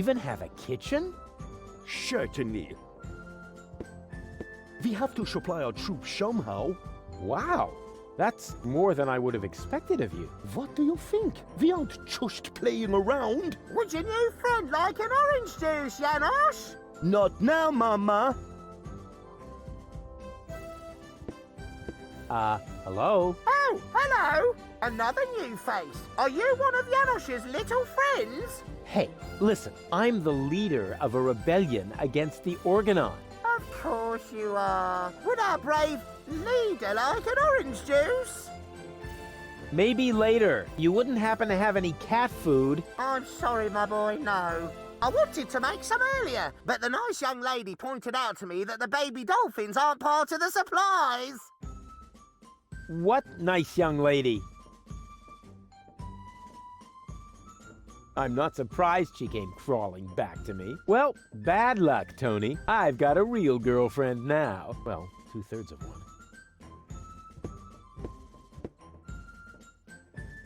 even have a kitchen? Certainly. We have to supply our troops somehow. Wow, that's more than I would have expected of you. What do you think? We aren't just playing around. Would your new friend like an orange juice, Janos? Not now, Mama. Hello? Oh, hello. Another new face. Are you one of Janos's little friends? Hey, listen, I'm the leader of a rebellion against the Organon. Of course you are. Would our brave leader like an orange juice? Maybe later. You wouldn't happen to have any cat food? I'm sorry, my boy, no. I wanted to make some earlier, but the nice young lady pointed out to me that the baby dolphins aren't part of the supplies. What nice young lady? I'm not surprised she came crawling back to me. Well, bad luck, Tony. I've got a real girlfriend now. Well, 2/3 of one.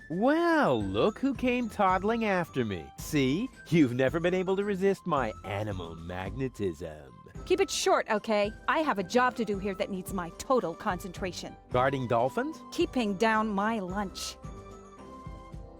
Well, look who came toddling after me. See? You've never been able to resist my animal magnetism. Keep it short, okay? I have a job to do here that needs my total concentration. Guarding dolphins? Keeping down my lunch.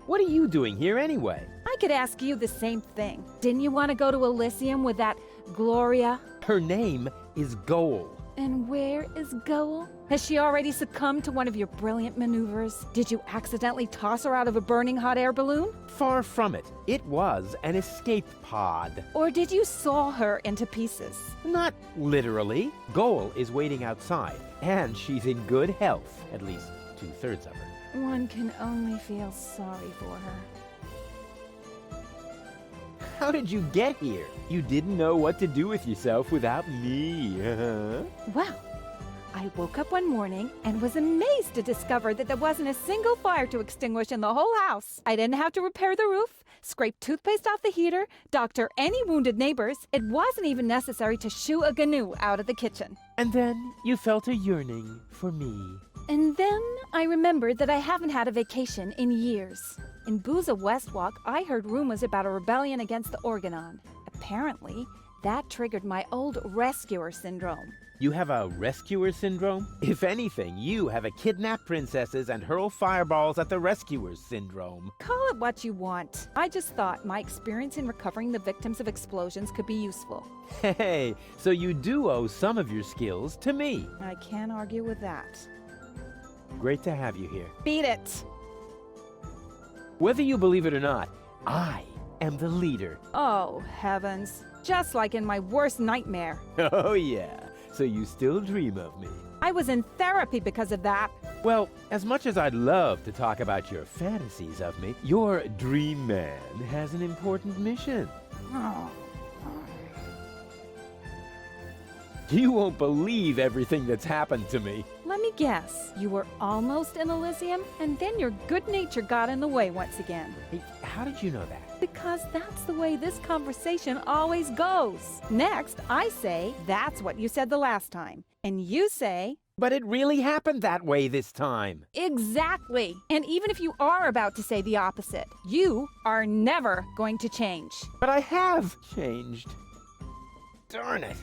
What are you doing here anyway? I could ask you the same thing. Didn't you want to go to Elysium with that Gloria? Her name is Goal. And where is Goal? Has she already succumbed to one of your brilliant maneuvers? Did you accidentally toss her out of a burning hot air balloon? Far from it. It was an escape pod. Or did you saw her into pieces? Not literally. Goal is waiting outside, and she's in good health. At least 2/3 of her. One can only feel sorry for her. How did you get here? You didn't know what to do with yourself without me, huh? Well, I woke up one morning and was amazed to discover that there wasn't a single fire to extinguish in the whole house. I didn't have to repair the roof, scrape toothpaste off the heater, doctor any wounded neighbors. It wasn't even necessary to shoo a gnu out of the kitchen. And then you felt a yearning for me. And then I remembered that I haven't had a vacation in years. In Booza Westwalk, I heard rumors about a rebellion against the Organon. Apparently, that triggered my old rescuer syndrome. You have a rescuer syndrome? If anything, you have a kidnap princesses and hurl fireballs at the rescuers syndrome. Call it what you want. I just thought my experience in recovering the victims of explosions could be useful. Hey, so you do owe some of your skills to me. I can't argue with that. Great to have you here. Beat it! Whether you believe it or not, I am the leader. Oh, heavens. Just like in my worst nightmare. Oh yeah, so you still dream of me. I was in therapy because of that. Well, as much as I'd love to talk about your fantasies of me, your dream man has an important mission. Oh. You won't believe everything that's happened to me. Let me guess. You were almost in Elysium, and then your good nature got in the way once again. Hey, how did you know that? Because that's the way this conversation always goes. Next, I say, that's what you said the last time. And you say, But it really happened that way this time. exactly. And even if you are about to say the opposite, you are never going to change. But I have changed. Darn it.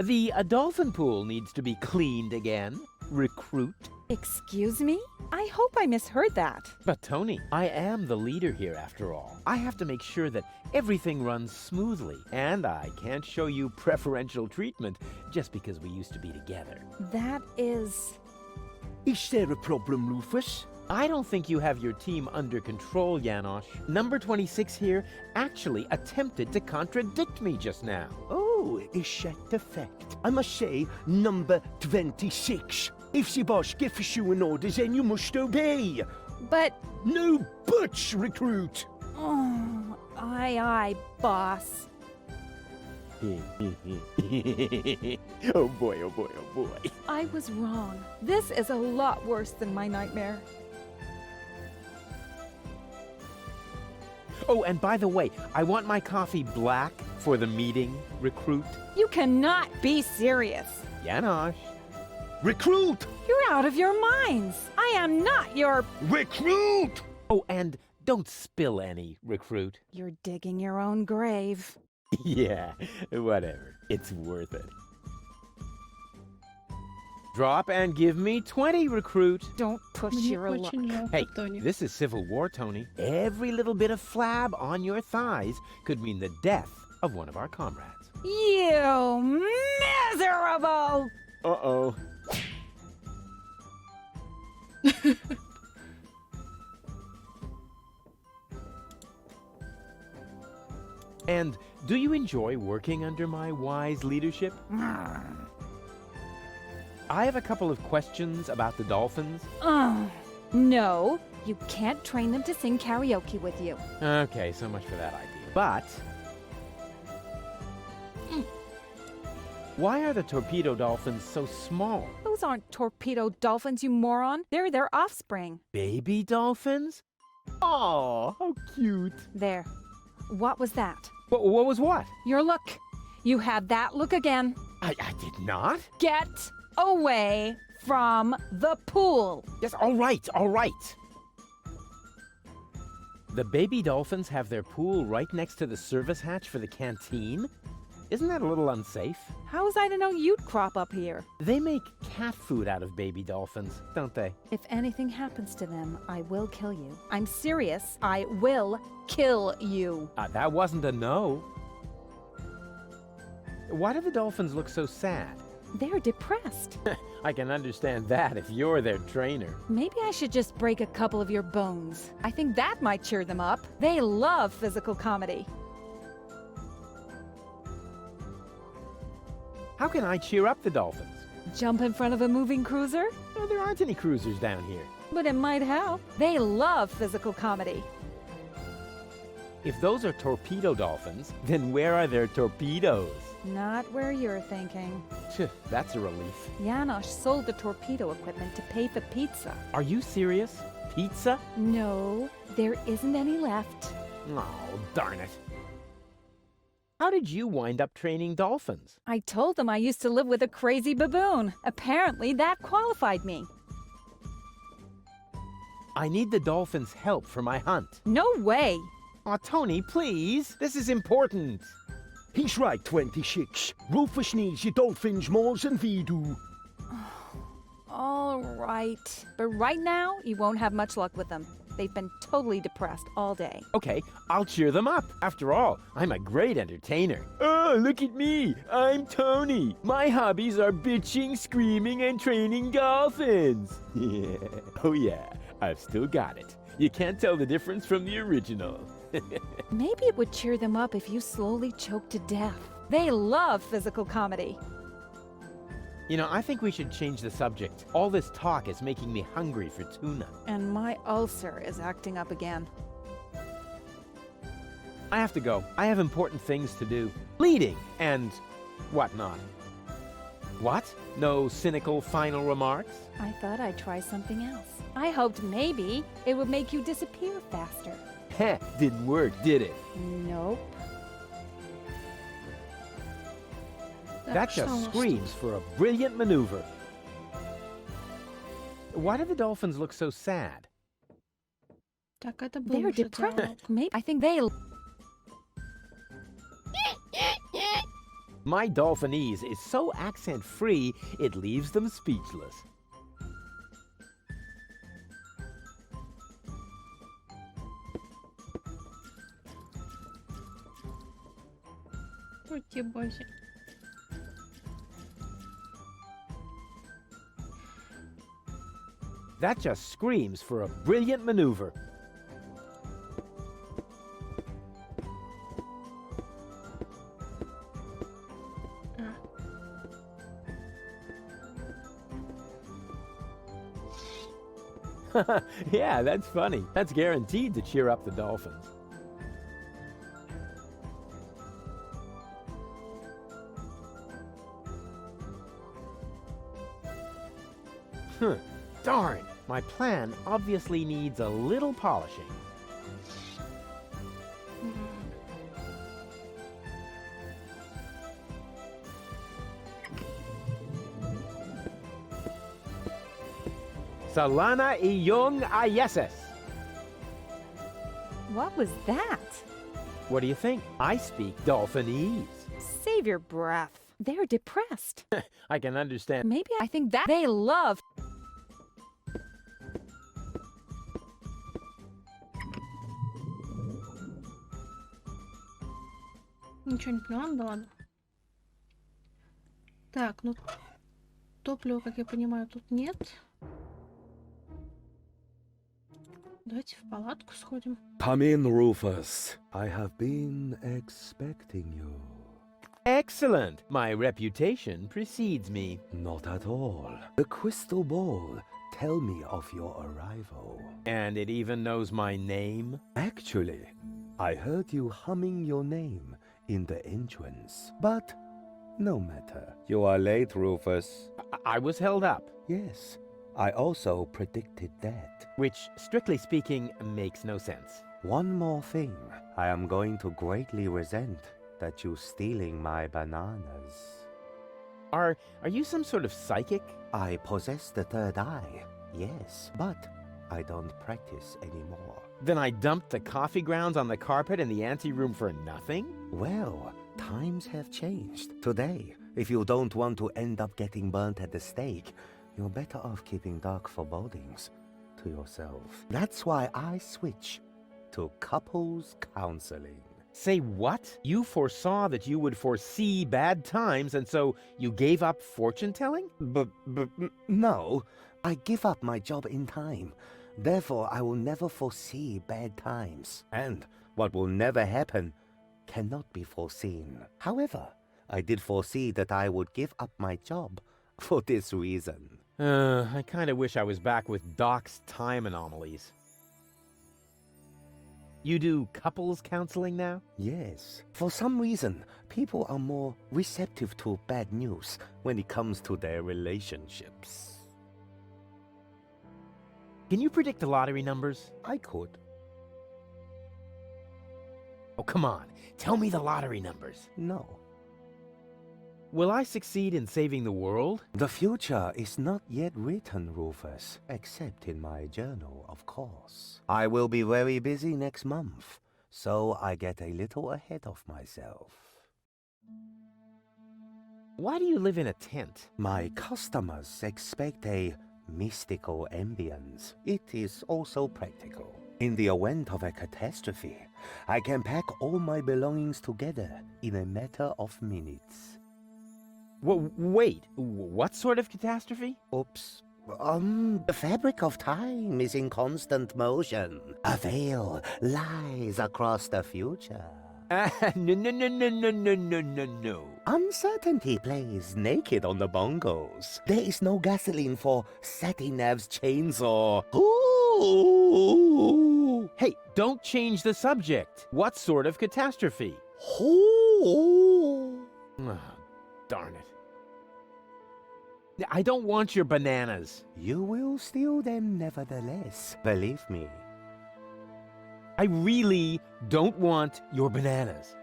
The dolphin pool needs to be cleaned again. Recruit. Excuse me? I hope I misheard that. But Tony, I am the leader here after all. I have to make sure that everything runs smoothly, and I can't show you preferential treatment just because we used to be together. That is... Is there a problem, Rufus? I don't think you have your team under control, Janosch. Number 26 here actually attempted to contradict me just now. Oh, is that the fact? I must say, number 26. If the boss gives you an order, then you must obey. But... No buts, recruit. Oh, aye, boss. Oh boy, oh boy, oh boy. I was wrong. This is a lot worse than my nightmare. Oh, and by the way, I want my coffee black for the meeting, recruit. You cannot be serious. Janosch. Recruit! You're out of your minds. I am not your... Recruit! Oh, and Don't spill any, recruit. You're digging your own grave. Yeah, whatever. It's worth it. Drop and give me 20, recruit. Don't push Мне your luck. очень жалко Hey, Тони. this is Civil War, Tony. Every little bit of flab on your thighs could mean the death of one of our comrades. You miserable! Uh-oh. And do you enjoy working under my wise leadership? I have a couple of questions about the dolphins. No, you can't train them to sing karaoke with you. Okay, so much for that idea. But why are the torpedo dolphins so small? Those aren't torpedo dolphins, you moron. They're their offspring. Baby dolphins? Oh, how cute. There. What was that? What was what? Your look. You had that look again. I did not. Get away from the pool. Yes, all right, all right. The baby dolphins have their pool right next to the service hatch for the canteen? Isn't that a little unsafe? How was I to know you'd crop up here? They make cat food out of baby dolphins, don't they? If anything happens to them, I will kill you. I'm serious. I will kill you. That wasn't a no. Why do the dolphins look so sad? They're depressed. I can understand that if you're their trainer. Maybe I should just break a couple of your bones. I think that might cheer them up. They love physical comedy. How can I cheer up the dolphins? Jump in front of a moving cruiser? Oh, there aren't any cruisers down here. But it might help. They love physical comedy. If those are torpedo dolphins, then where are their torpedoes? Not where you're thinking. Phew, that's a relief. Janosch sold the torpedo equipment to pay for pizza. Are you serious? Pizza? No, there isn't any left. Oh, darn it. How did you wind up training dolphins? I told them I used to live with a crazy baboon. Apparently, that qualified me. I need the dolphins' help for my hunt. No way. Aw, Tony, please. This is important. He's right, 26. Rufus needs your dolphins more than we do. All right. But right now, you won't have much luck with them. They've been totally depressed all day. Okay, I'll cheer them up. After all, I'm a great entertainer. Oh, look at me. I'm Tony. My hobbies are bitching, screaming, and training dolphins. Yeah. Oh, yeah. I've still got it. You can't tell the difference from the original. Maybe it would cheer them up if you slowly choked to death. They love physical comedy. You know, I think we should change the subject. All this talk is making me hungry for tuna. And my ulcer is acting up again. I have to go. I have important things to do. Bleeding and whatnot. What? No cynical final remarks? I thought I'd try something else. I hoped maybe it would make you disappear faster. Heh, didn't work, did it? Nope. That just screams for a brilliant maneuver. Why do the dolphins look so sad? Так, это был They're уже depressed. диалог. Maybe I think they. My dolphinese is so accent-free, it leaves them speechless. Ой, боги. That just screams for a brilliant maneuver. Yeah, that's funny. That's guaranteed to cheer up the dolphins. Darn, my plan obviously needs a little polishing. Salana iyong ayeses. What was that? What do you think? I speak Dolphinese. Save your breath. They're depressed. I can understand. Maybe I think that they love. Ничего не поняла, ну да ладно. Так, ну топлива, как я понимаю, тут нет. Давайте в палатку сходим. Come in, Rufus. I have been expecting you. Excellent. My reputation precedes me. Not at all. The crystal ball tell me of your arrival. And it even knows my name? Actually, I heard you humming your name in the entrance. But no matter. You are late, Rufus. I was held up. Yes, I also predicted that. Which, strictly speaking, makes no sense. One more thing. I am going to greatly resent that you stealing my bananas. Are you some sort of psychic? I possess the third eye, yes, but I don't practice anymore. Then I dumped the coffee grounds on the carpet in the anteroom for nothing? Well, times have changed. Today, if you don't want to end up getting burnt at the stake, you're better off keeping dark forebodings to yourself. That's why I switch to couples counseling. Say what? You foresaw that you would foresee bad times, and so you gave up fortune-telling? No, I give up my job in time. Therefore, I will never foresee bad times. And what will never happen cannot be foreseen. However, I did foresee that I would give up my job for this reason. I kinda wish I was back with Doc's time anomalies. You do couples counseling now? Yes. For some reason, people are more receptive to bad news when it comes to their relationships. Can you predict the lottery numbers? I could. Oh, come on. Tell me the lottery numbers. No. Will I succeed in saving the world? The future is not yet written, Rufus, except in my journal, of course. I will be very busy next month, so I get a little ahead of myself. Why do you live in a tent? My customers expect a mystical ambience. It is also practical. In the event of a catastrophe, I can pack all my belongings together in a matter of minutes. Wait, what sort of catastrophe? Oops. The fabric of time is in constant motion. A veil lies across the future. No. Uncertainty plays naked on the bongos. There is no gasoline for Satinav's chainsaw. Ooh. Hey, don't change the subject. What sort of catastrophe? Ooh. Darn it. I don't want your bananas. You will steal them nevertheless, believe me. I really don't want your bananas.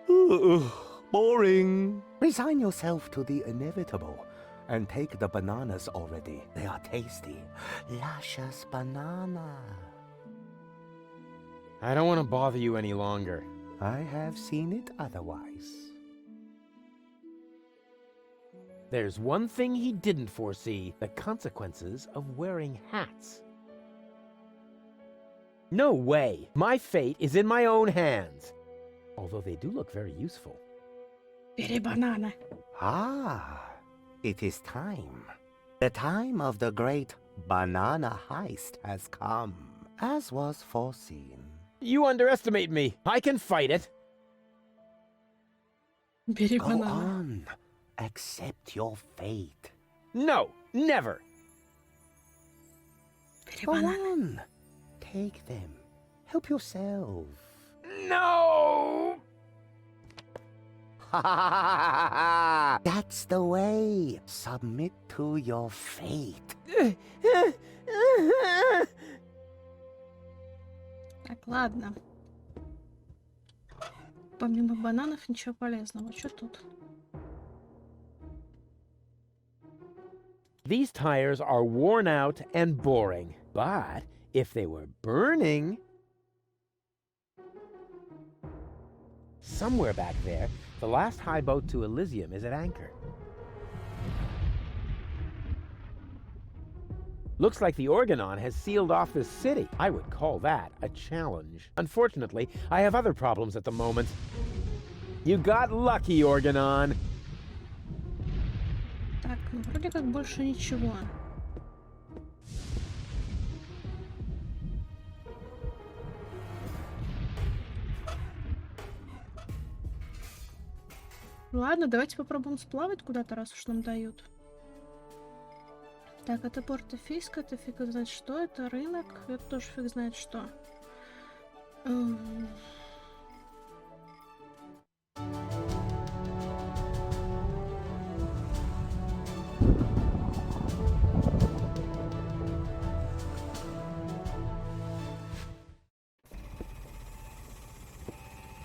Boring. Resign yourself to the inevitable and take the bananas already. They are tasty. Luscious banana. I don't want to bother you any longer. I have seen it otherwise. There's one thing he didn't foresee, the consequences of wearing hats. No way! My fate is in my own hands. Although they do look very useful. Бери бананы. Ah, it is time. The time of the great banana heist has come, as was foreseen. You underestimate me. I can fight it. Бери Go бананы. on. Accept your fate. No, never. Бери Go бананы. on. Take them. Help yourself. No! That's the way. Submit to your fate. Так, ладно. Помимо бананов ничего полезного. Что тут? These tires are worn out and boring, but if they were burning... Somewhere back there, the last high boat to Elysium is at anchor. Looks like the Organon has sealed off this city. I would call that a challenge. Unfortunately, I have other problems at the moment. You got lucky, Organon. Так, ну вроде как больше ничего. Ну ладно, давайте попробуем сплавать куда-то, раз уж нам дают. Так, это портофиска, это фиг знает что, это рынок, это тоже фиг знает что.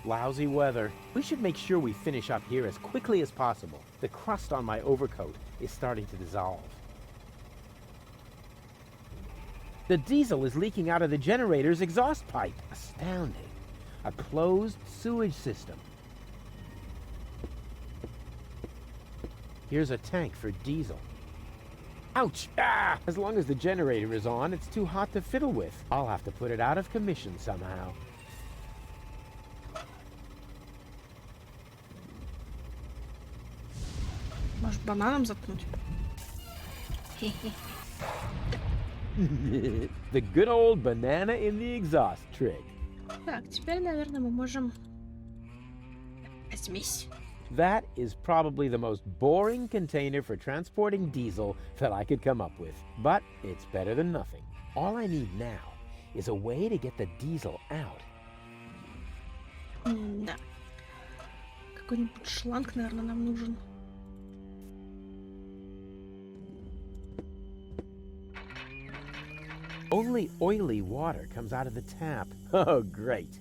Lousy weather. We should make sure we finish up here as quickly as possible. The crust on my overcoat is starting to dissolve. The diesel is leaking out of the generator's exhaust pipe. Astounding. A closed sewage system. Here's a tank for diesel. Ouch! Ah! As long as the generator is on, it's too hot to fiddle with. I'll have to put it out of commission somehow. Может, бананом заткнуть? Хе-хе. The good old banana in the exhaust trick. Так, теперь, наверное, мы можем... Смесь. That is probably the most boring container for transporting diesel that I could come up with. But it's better than nothing. All I need now is a way to get the diesel out. Да. Какой-нибудь шланг, наверное, нам нужен. Only oily water comes out of the tap. Oh, great.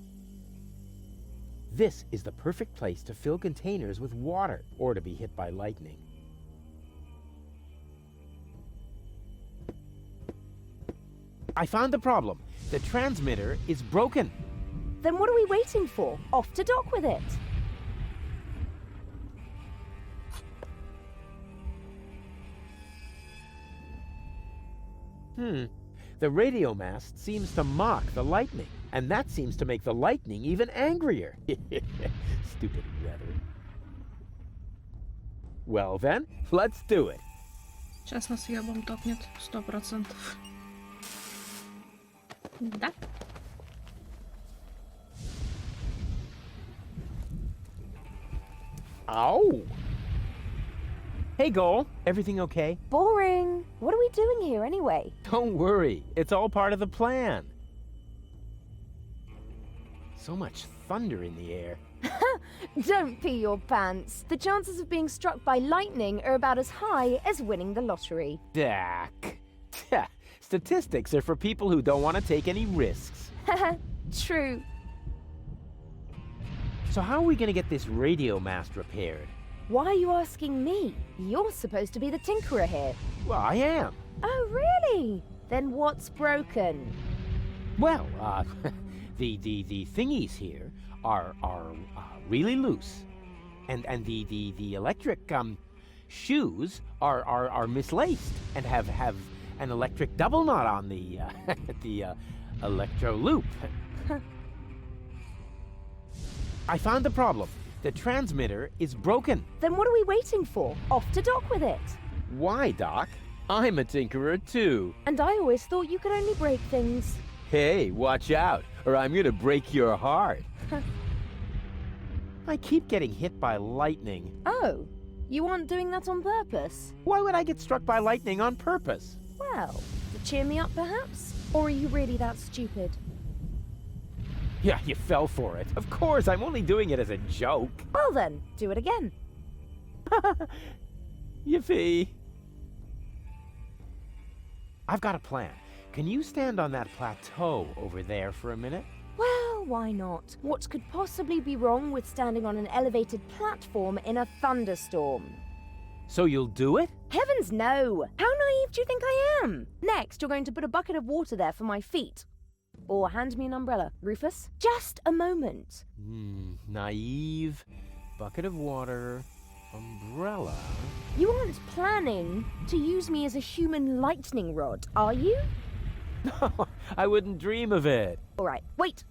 This is the perfect place to fill containers with water or to be hit by lightning. I found the problem. The transmitter is broken. Then what are we waiting for? Off to dock with it. The radio mast seems to mock the lightning, and that seems to make the lightning even angrier. Stupid weather. Well then, let's do it. Сейчас нас ебом топнет, 100%. Да? Ow! Hey, Goal. Everything okay? Boring. What are we doing here anyway? Don't worry. It's all part of the plan. So much thunder in the air. Don't pee your pants. The chances of being struck by lightning are about as high as winning the lottery. Dak. Statistics are for people who don't want to take any risks. True. So how are we going to get this radio mast repaired? Why are you asking me? You're supposed to be the tinkerer here. Well, I am. Oh, really? Then what's broken? Well, the thingies here are really loose, and the electric shoes are mislaced and have an electric double knot on the the electro loop. I found the problem. The transmitter is broken. Then what are we waiting for? Off to dock with it. Why, Doc? I'm a tinkerer too. And I always thought you could only break things. Hey, watch out, or I'm gonna break your heart. I keep getting hit by lightning. Oh, you aren't doing that on purpose? Why would I get struck by lightning on purpose? Well, to cheer me up perhaps? Or are you really that stupid? Yeah, you fell for it. Of course, I'm only doing it as a joke. Well then, do it again. Yippee. I've got a plan. Can you stand on that plateau over there for a minute? Well, why not? What could possibly be wrong with standing on an elevated platform in a thunderstorm? So you'll do it? Heavens no! How naive do you think I am? Next, you're going to put a bucket of water there for my feet. Or hand me an umbrella. Rufus, just a moment. Naive, bucket of water, umbrella. You aren't planning to use me as a human lightning rod, are you? I wouldn't dream of it. All right, wait.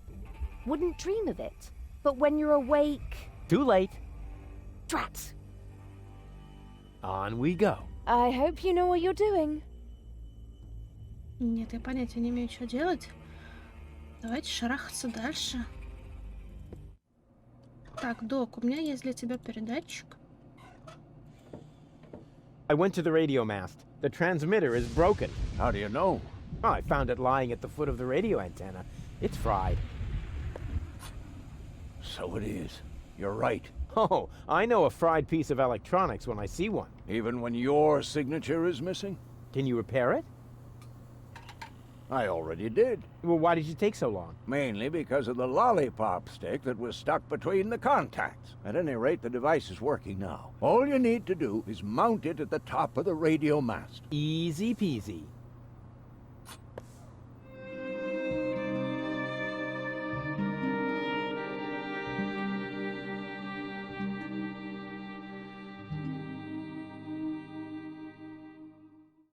Wouldn't dream of it. But when you're awake... Too late. Drat. On we go. I hope you know what you're doing. Нет, я понятия не имею, что делать. Давайте шарахаться дальше. Так, док, у меня есть для тебя передатчик. I went to the radio mast. The transmitter is broken. How do you know? Oh, I found it lying at the foot of the radio antenna. It's fried. So it is. You're right. Oh, I know a fried piece of electronics when I see one. Even when your signature is missing? Can you repair it? I already did. Well, why did you take so long? Mainly because of the lollipop stick that was stuck between the contacts. At any rate, the device is working now. All you need to do is mount it at the top of the radio mast. Easy peasy.